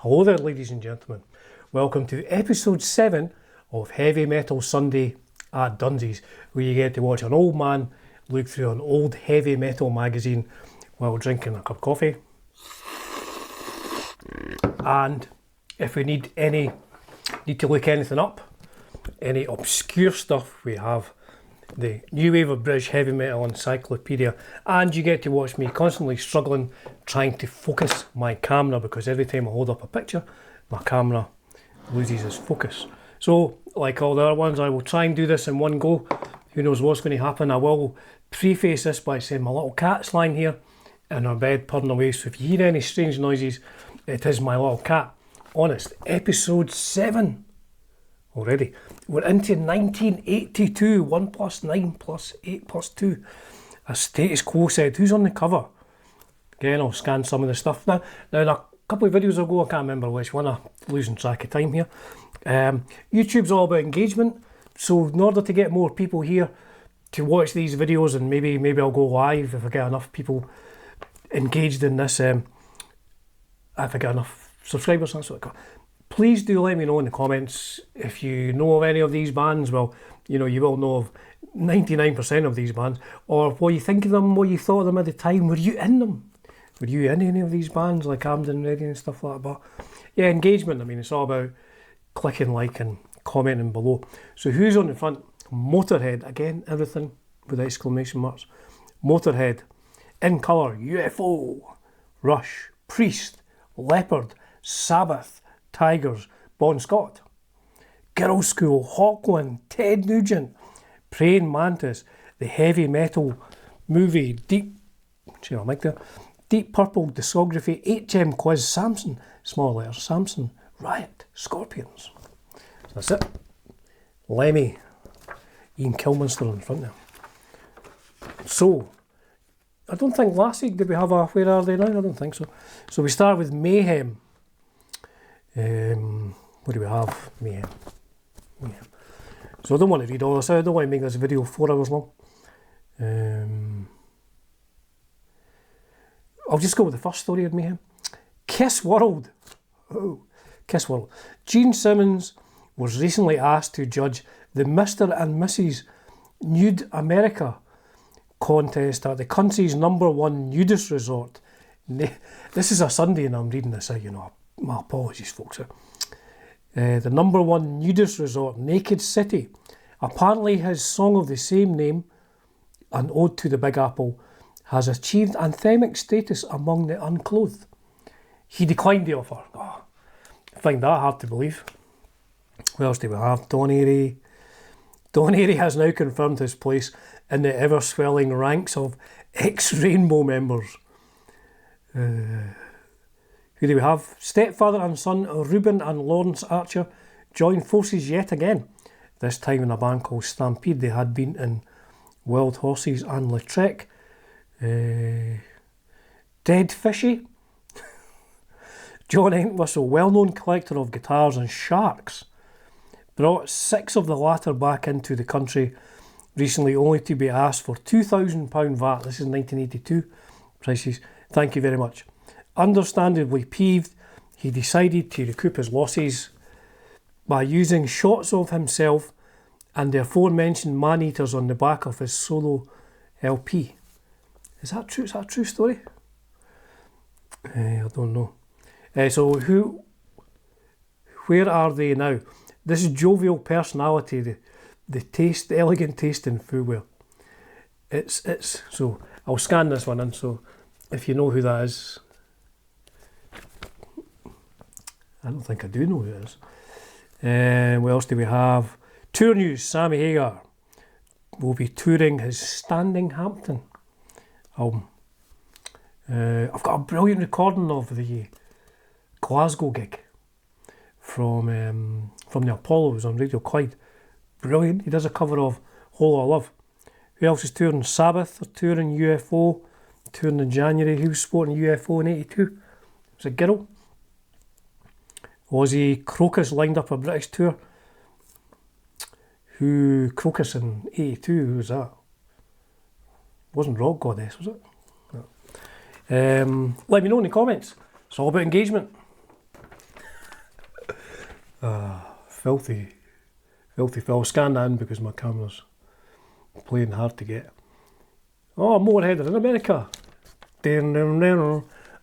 Hello there, ladies and gentlemen. Welcome to episode 7 of Heavy Metal Sunday at Dunsy's, where you get to watch an old man look through an old heavy metal magazine while drinking a cup of coffee. And if we need to look anything up, any obscure stuff, we have the New Wave of British Heavy Metal Encyclopedia, and you get to watch me constantly struggling trying to focus my camera, because every time I hold up a picture my camera loses its focus. So like all the other ones, I will try and do this in one go. Who knows what's going to happen. I will preface this by saying my little cat's lying here in her bed purring away, so if you hear any strange noises, it is my little cat. Honest, episode 7 already. We're into 1982, 1 plus 9 plus 8 plus 2. As Status Quo said. Who's on the cover? Again, I'll scan some of the stuff now. Now, in a couple of videos ago, I can't remember which one, I'm losing track of time here. YouTube's all about engagement, so in order to get more people here to watch these videos, and maybe I'll go live if I get enough people engaged in this, if I get enough subscribers, that's what I call it. Please do let me know in the comments if you know of any of these bands. Well, you know, you will know of 99% of these bands, or what you think of them, what you thought of them at the time. Were you in them? Were you in any of these bands like Camden Ready and stuff like that? But yeah, engagement, I mean, it's all about clicking like and commenting below. So who's on the front? Motorhead, again, everything with exclamation marks. Motorhead, In Colour, UFO, Rush, Priest, Leppard, Sabbath, TYGERS, Bon Scott, GIRLSCHOOL, HAWKWIND, Ted Nugent, Praying Mantis, the heavy metal movie Deep Purple discography, HM Quiz, Samson, small letters, Samson, Riot, Scorpions. So that's it. Lemmy, Ian Kilminster in front there. So, I don't think last week did we have a Where Are They Now? I don't think so. So we start with Mayhem. What do we have? Mayhem. So I don't want to read all this out. I don't want to make this video 4 hours long. I'll just go with the first story of Mayhem. Kiss World. Oh, Kiss World. Gene Simmons was recently asked to judge the Mr. and Mrs. Nude America contest at the country's #1 nudist resort. This is a Sunday and I'm reading this out, you know. My apologies, folks. The #1 nudist resort, Naked City. Apparently his song of the same name, An Ode to the Big Apple, has achieved anthemic status among the unclothed. He declined the offer. Oh, I find that hard to believe. What else do we have? Don Airey. Don Airey has now confirmed his place in the ever-swelling ranks of ex-Rainbow members. Who do we have? Stepfather and son Ruben and Lawrence Archer join forces yet again. This time in a band called Stampede. They had been in Wild Horses and Lautrec. Dead Fishy. John Entwistle, well-known collector of guitars and sharks, brought 6 of the latter back into the country recently, only to be asked for £2,000 VAT. This is 1982 prices. Thank you very much. Understandably peeved, he decided to recoup his losses by using shots of himself and the aforementioned man-eaters on the back of his solo LP. Is that true? Is that a true story? I don't know. So where are they now? This jovial personality, the elegant taste in footwear. So I'll scan this one in, so if you know who that is. I don't think I do know who it is. What else do we have? Tour news. Sammy Hagar will be touring his Standing Hampton album. I've got a brilliant recording of the Glasgow gig from the Apollos on Radio Clyde. Brilliant. He does a cover of Whole of Love. Who else is touring? Sabbath are touring, UFO touring in January. Who was sporting UFO in 82? Was it Girl? Ozzy, Crocus lined up a British tour. Crocus in 82, who was that? Wasn't Rock Goddess, was it? No. Let me know in the comments. It's all about engagement. Filthy Phil. Scan that in because my camera's playing hard to get. Oh, Motorhead in America.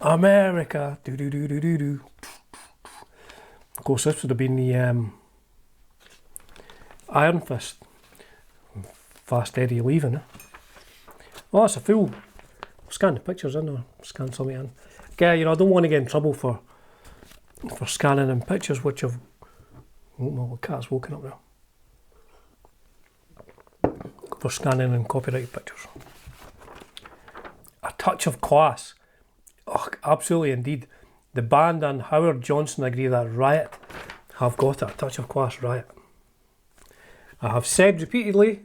America. Do. Of course, this would have been the Iron Fist. Fast Eddie leaving. Oh, that's a full. Scan the pictures in or scan something in. Yeah, you know, I don't want to get in trouble for scanning in pictures which have. Oh, my cat's woken up now. For scanning in copyrighted pictures. A touch of class. Oh, absolutely indeed. The band and Howard Johnson agree that Riot have got it. A touch of class, Riot. I have said repeatedly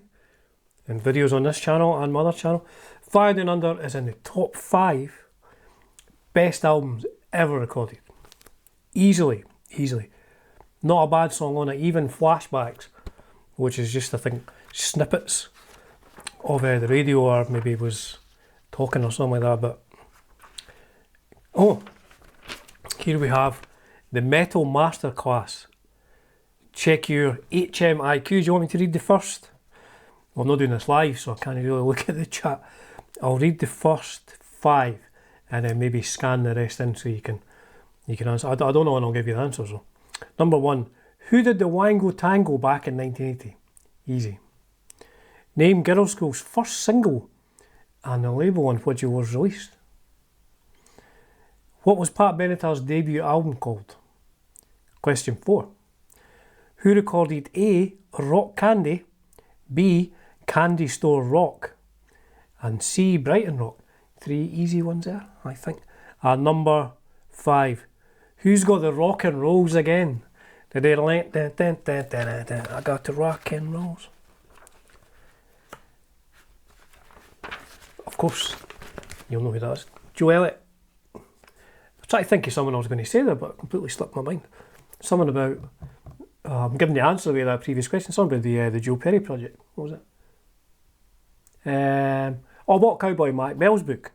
in videos on this channel and my other channel, Fire Down Under is in the top 5 best albums ever recorded. Easily. Not a bad song on it, even Flashbacks, which is just, I think, snippets of the radio, or maybe it was talking or something like that. But oh, here we have the Metal Masterclass. Check your HMIQ. Do you want me to read the first? Well, I'm not doing this live, so I can't really look at the chat. I'll read the first 5 and then maybe scan the rest in so you can answer. I don't know when I'll give you the answers though. Number 1, who did the Wango Tango back in 1980? Easy. Name GIRLSCHOOL's first single and the label on which it was released. What was Pat Benatar's debut album called? Question 4. Who recorded A, Rock Candy, B, Candy Store Rock, and C, Brighton Rock? 3 easy ones there, I think. Number 5. Who's got the rock and rolls again? I got the rock and rolls. Of course, you'll know who that is. Joe Elliott. I tried to think of someone I was going to say there, but it completely slipped my mind. Something about, I'm giving the answer away to that previous question, something about the Joe Perry project. What was it? I bought Cowboy Mac Bell's book.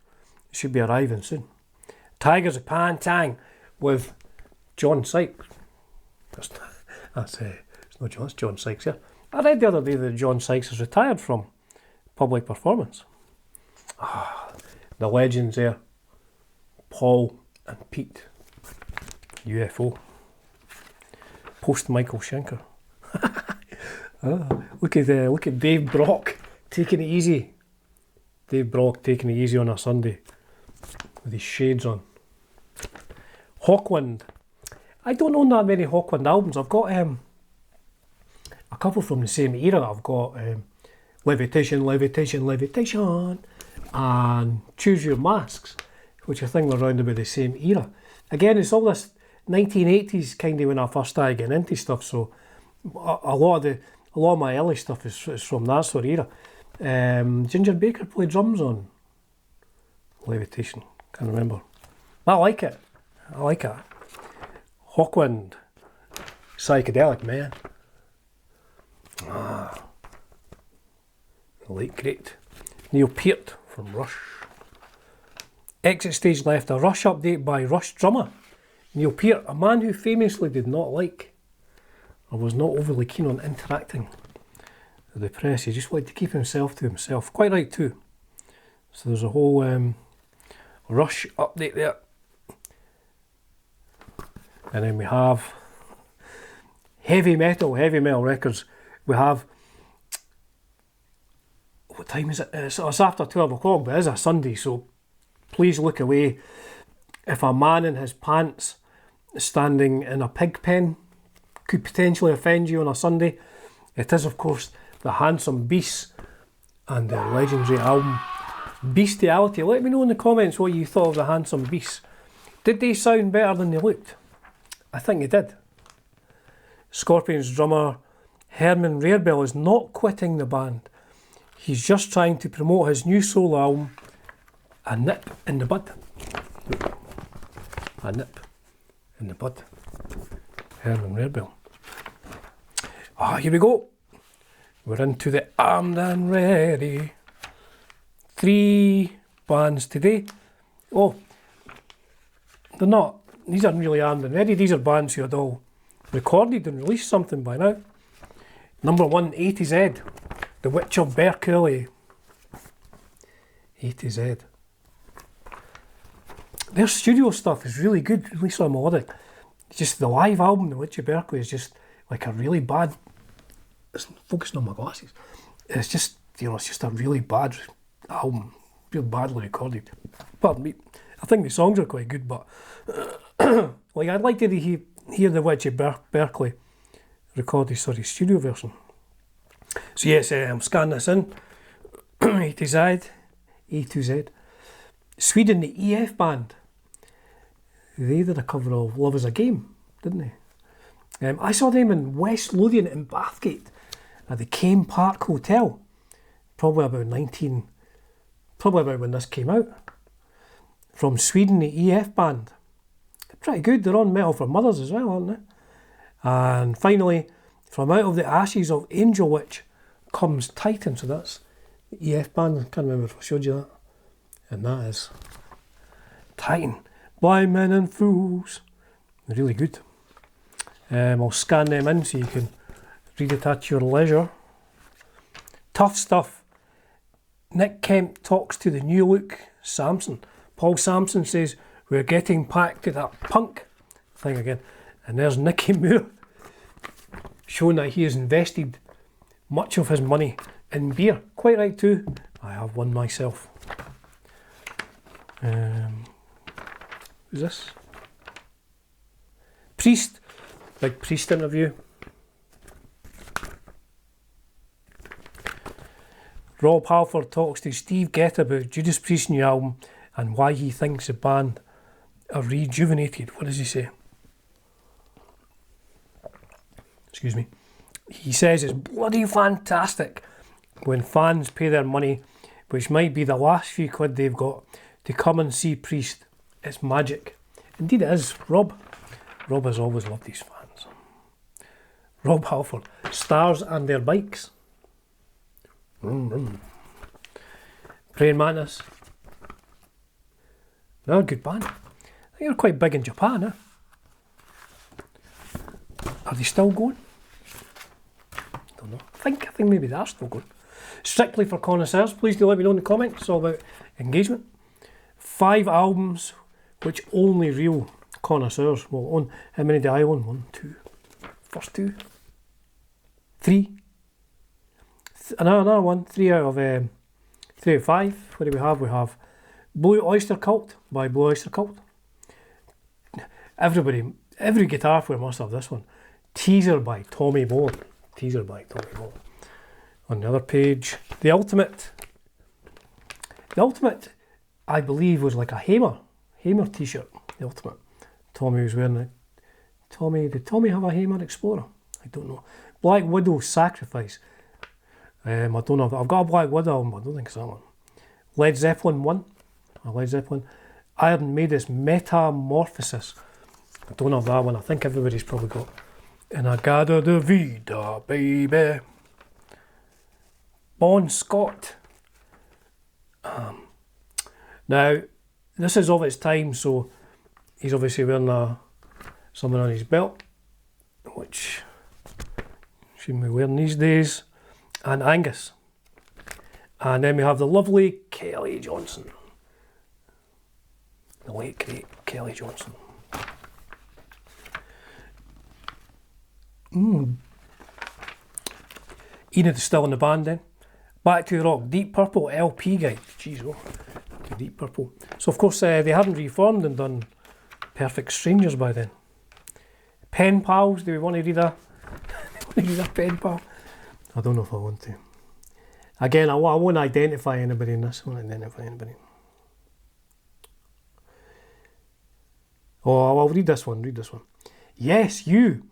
It should be arriving soon. Tigers of Tang with John Sykes. It's not John, it's John Sykes here. I read the other day that John Sykes is retired from public performance. The legends there. Paul and Pete. UFO. Post Michael Schenker. Look at Dave Brock taking it easy. Dave Brock taking it easy on a Sunday with his shades on. HAWKWIND. I don't own that many HAWKWIND albums. I've got a couple from the same era. I've got Levitation, and Choose Your Masks, which I think were around about the same era. Again, it's all this 1980s kind of when I first started getting into stuff, so a lot of my early stuff is from that sort of era. Ginger Baker played drums on Levitation, can't remember. I like it. HAWKWIND, Psychedelic Man. The late great Neil Peart from Rush. Exit stage left, a Rush update by Rush drummer Neil Peart, a man who famously did not like or was not overly keen on interacting with the press. He just wanted to keep himself to himself. Quite right too. So there's a whole Rush update there. And then we have heavy metal records. We have, what time is it? It's after 12 o'clock, but it is a Sunday, so please look away. If a man in his pants standing in a pig pen could potentially offend you on a Sunday, it is of course the Handsome Beasts and their legendary album Bestiality. Let me know in the comments what you thought of the Handsome Beasts. Did they sound better than they looked? I think they did. Scorpions drummer Herman Rarebell is not quitting the band. He's just trying to promote his new solo album, A Nip in the Bud. A Nip in the Bud. Herman Rarebell. Here we go. We're into the Armed and Ready. 3 bands today. Oh, they're not. These aren't really armed and ready. These are bands who had all recorded and released something by now. Number 1, A to Z, The Witch of Berkeley. A to Z. Their studio stuff is really good, really sort of melodic. It's just the live album, The Witch of Berkeley, is just like a really bad. It's focusing on my glasses. It's just, you know, it's just a really bad album, real badly recorded. Pardon me. I think the songs are quite good, but like I'd like to hear The Witch of Berkeley recorded, studio version. So yes, I'm scanning this in. A to Z, A to Z. Sweden, the EF band. They did a cover of Love Is a Game, didn't they? I saw them in West Lothian in Bathgate at the Kame Park Hotel. Probably about when this came out. From Sweden, the EF band. They're pretty good. They're on Metal for Mothers as well, aren't they? And finally, from Out of the Ashes of Angel Witch comes Titan. So that's the EF band. I can't remember if I showed you that. And that is Titan. Blind Men and Fools. Really good. I'll scan them in so you can read it at your leisure. Tough stuff. Nick Kemp talks to the new look Samson. Paul Samson says, we're getting back to that punk thing again. And there's Nicky Moore showing that he has invested much of his money in beer. Quite right too. I have one myself. Who's this? Priest. Big Priest interview. Rob Halford talks to Steve Gett about Judas Priest's new album and why he thinks the band are rejuvenated. What does he say? Excuse me. He says it's bloody fantastic when fans pay their money, which might be the last few quid they've got, to come and see Priest. It's magic. Indeed it is. Rob has always loved his fans. Rob Halford. Stars and their bikes. Praying Mantis. They're a good band. I think they're quite big in Japan, eh? Are they still going? Don't know. I think maybe they are still going. Strictly for connoisseurs, please do let me know in the comments. It's all about engagement. 5 albums which only real connoisseurs will own. How many do I own? 1, 2. First 2. 3. Another one. 3 out of 5. What do we have? We have Blue Oyster Cult by Blue Oyster Cult. Every guitar player must have this one. Teaser by Tommy Bowen. Teaser by Tommy Bowen. On the other page, The Ultimate. The Ultimate, I believe, was like a Hamer t-shirt. The Ultimate. Tommy was wearing it. Did Tommy have a Hamer Explorer? I don't know. Black Widow Sacrifice. I don't know. I've got a Black Widow album, but I don't think it's that one. Led Zeppelin 1. Led Zeppelin. Iron Maiden's Metamorphosis. I don't have that one. I think everybody's probably got Inagada de Vida, baby. Bon Scott. Now, this is of its time, so he's obviously wearing something on his belt, which shouldn't be wearing these days. And Angus. And then we have the lovely Kelly Johnson. The late great Kelly Johnson. Enid is still in the band then. Back to the Rock, Deep Purple LP guide. Jeez, oh, Deep Purple. So of course they hadn't reformed and done Perfect Strangers by then. Pen Pals, do we want to read a Pen Pal? I don't know if I want to. Again, I won't identify anybody in this. I won't identify anybody. Oh, I'll read this one. Yes, you.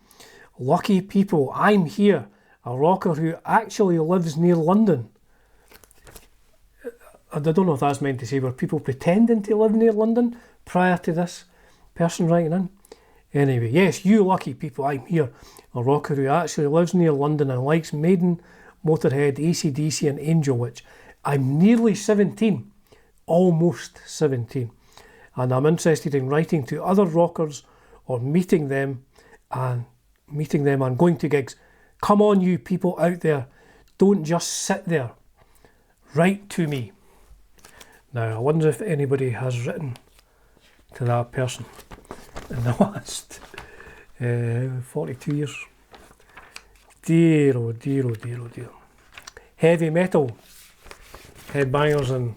Lucky people, I'm here. A rocker who actually lives near London. I don't know if that's meant to say were people pretending to live near London prior to this person writing in. Anyway, yes, you lucky people, I'm here. A rocker who actually lives near London and likes Maiden, Motorhead, AC/DC and Angel Witch. I'm nearly 17, almost 17, and I'm interested in writing to other rockers or meeting them and meeting them and going to gigs. Come on, you people out there. Don't just sit there. Write to me. Now, I wonder if anybody has written to that person in the last 42 years. Dear, oh dear, oh dear, oh dear. Heavy metal. Headbangers and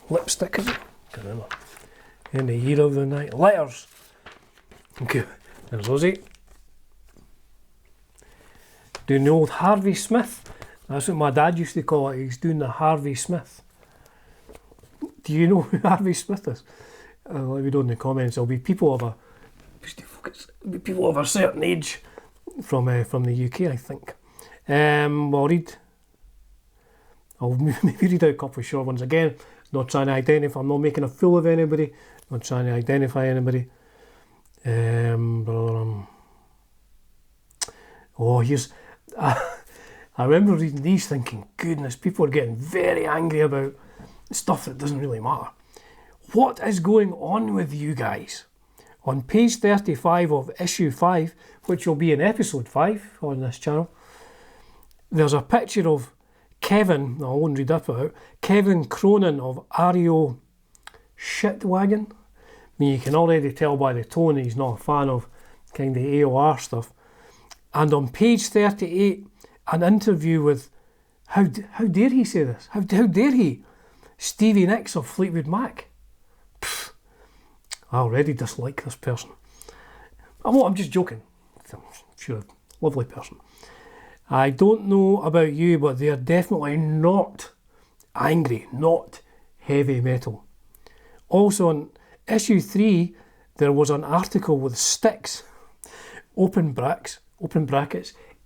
lipstick, is it? Can't remember. In the year of the night. Letters. Okay, there's Lizzie. Doing the old Harvey Smith. That's what my dad used to call it. He's doing the Harvey Smith. Do you know who Harvey Smith is? Let me know in the comments. There'll be people of a certain age from the UK, I think. I'll maybe read out a couple of short ones again. Not trying to identify. I'm not making a fool of anybody. Not trying to identify anybody. Here's. I remember reading these thinking, goodness, people are getting very angry about stuff that doesn't really matter. What is going on with you guys? On page 35 of issue 5, which will be in episode 5 on this channel, there's a picture of Kevin, I won't read that out, Kevin Cronin of RIOT Shitwagon. I mean, you can already tell by the tone he's not a fan of kind of AOR stuff. And on page 38, an interview with, how dare he say this? How dare he? Stevie Nicks of Fleetwood Mac. Pfft, I already dislike this person. I'm just joking. I'm sure a lovely person. I don't know about you, but they're definitely not angry, not heavy metal. Also on issue 3, there was an article with Styx, open brackets,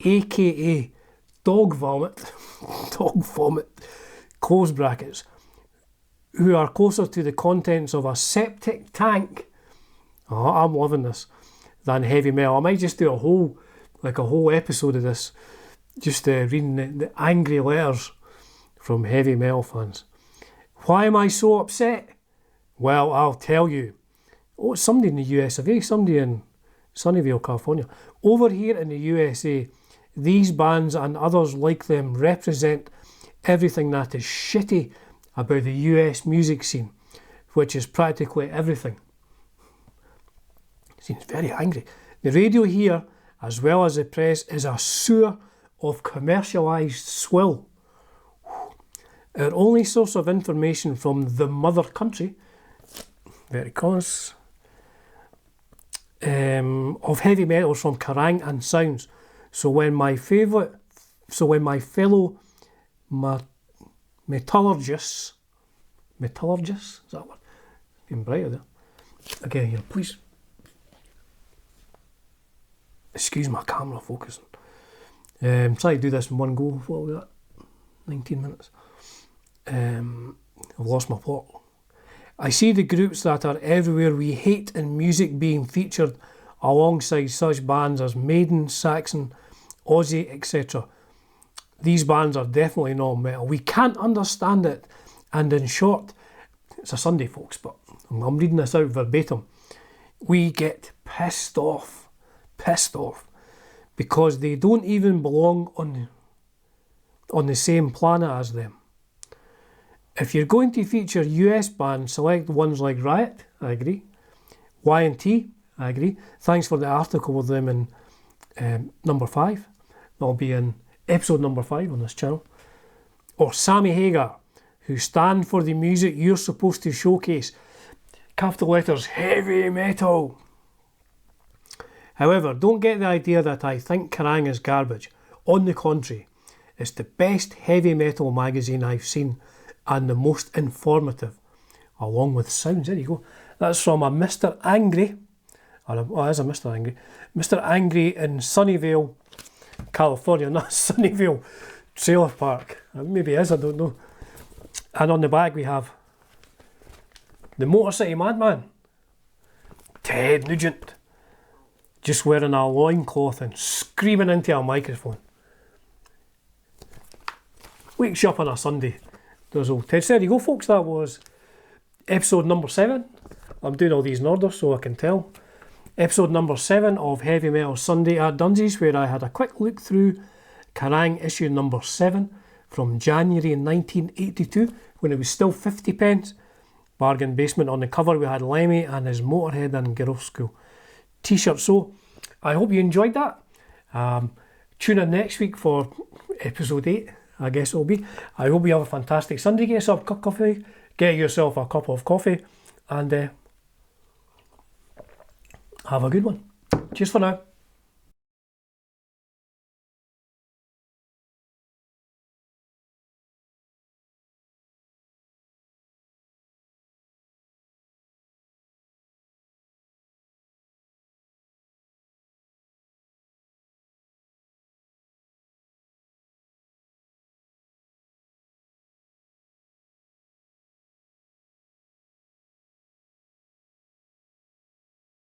aka dog vomit, close brackets, who are closer to the contents of a septic tank, I'm loving this, than heavy metal. I might just do a whole episode of this, just reading the angry letters from heavy metal fans. Why am I so upset? Well, I'll tell you. Oh, it's somebody in the US of A, somebody in Sunnyvale, California. Over here in the USA, these bands and others like them represent everything that is shitty about the US music scene, which is practically everything. Seems very angry. The radio here, as well as the press, is a sewer of commercialised swill. Our only source of information from the mother country, very close, of heavy metals from Kerrang and Sounds. So when my fellow metallurgists, is that one? Getting brighter there. Again here, please. Excuse my camera focusing. Try to do this in one go. What was that? 19 minutes. I've lost my plot. I see the groups that are everywhere we hate in music being featured alongside such bands as Maiden, Saxon, Ozzy, etc. These bands are definitely not metal. We can't understand it. And in short, it's a Sunday, folks, but I'm reading this out verbatim. We get pissed off, because they don't even belong on the same planet as them. If you're going to feature US bands, select ones like Riot, I agree. Y&T, I agree. Thanks for the article with them in number 5. That'll be in episode number 5 on this channel. Or Sammy Hagar, who stand for the music you're supposed to showcase. Capital letters, heavy metal. However, don't get the idea that I think Kerrang is garbage. On the contrary, it's the best heavy metal magazine I've seen and the most informative, along with Sounds. There you go. That's from a Mr. Angry. Oh, there's a Mr. Angry. Mr. Angry in Sunnyvale, California. Not Sunnyvale Trailer Park. Maybe it is, I don't know. And on the back we have the Motor City Madman, Ted Nugent, just wearing a loincloth and screaming into a microphone. Wakes you up on a Sunday. There's old Ted. So there you go, folks. That was episode number 7. I'm doing all these in order so I can tell. Episode number 7 of Heavy Metal Sunday at Dunsy's, where I had a quick look through Kerrang issue number 7 from January 1982, when it was still 50 pence. Bargain basement. On the cover we had Lemmy and his Motorhead and GIRLSCHOOL t-shirt. So I hope you enjoyed that. Tune in next week for episode 8, I guess it'll be. I hope you have a fantastic Sunday. Get yourself a cup of coffee, get yourself a cup of coffee, and have a good one. Cheers for now.